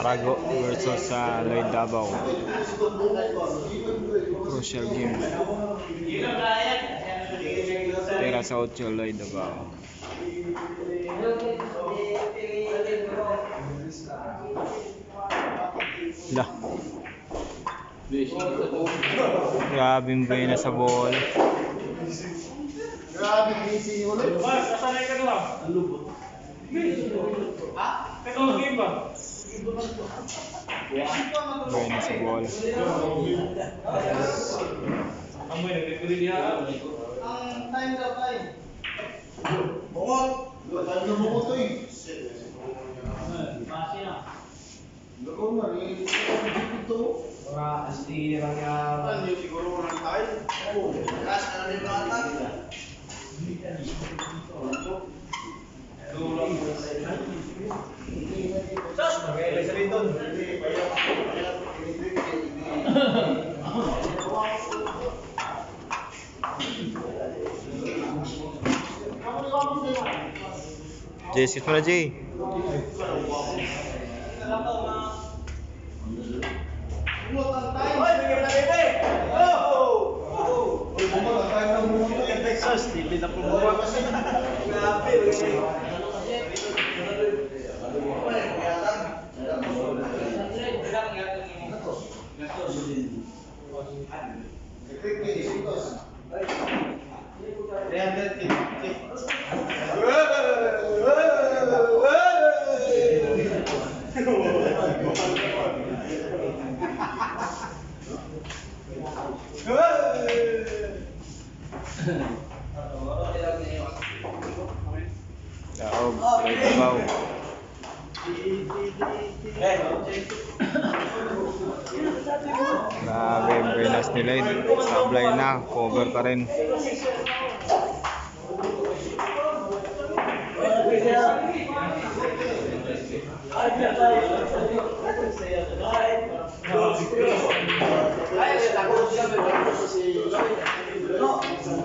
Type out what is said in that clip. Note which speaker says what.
Speaker 1: Arago versus Lloyd Davao. Crucial game. Tira sa 8 Lloyd Davao. Lah. Grabe yung na sa ball.
Speaker 2: Grabe busy ulit.
Speaker 3: Kasanay ka doon. Ha? Ito game ba?
Speaker 1: Buena sa ball.
Speaker 3: Amoy nagkakuli niya.
Speaker 2: Ang time daw time. Bungot. Time na bungot to eh.
Speaker 3: Pasi na.
Speaker 2: Lako na rin. Ito.
Speaker 3: Para astira nga.
Speaker 2: Ano yung siguro ng time? Oo. Last na rin mga
Speaker 3: Sos, magkailan sa rito.
Speaker 1: Jay, sit mo na Jay.
Speaker 2: bungot ang time.
Speaker 3: Hoy, bigyan na bebe. Oh!
Speaker 2: Uy, bungot ang time ng bungot to eh.
Speaker 3: Sos, hindi na promote. Grabe.
Speaker 1: Daog, Lloyd Davao. Grabe yung Venas ni Lloyd. Sablay na, cover pa rin.
Speaker 3: Ay,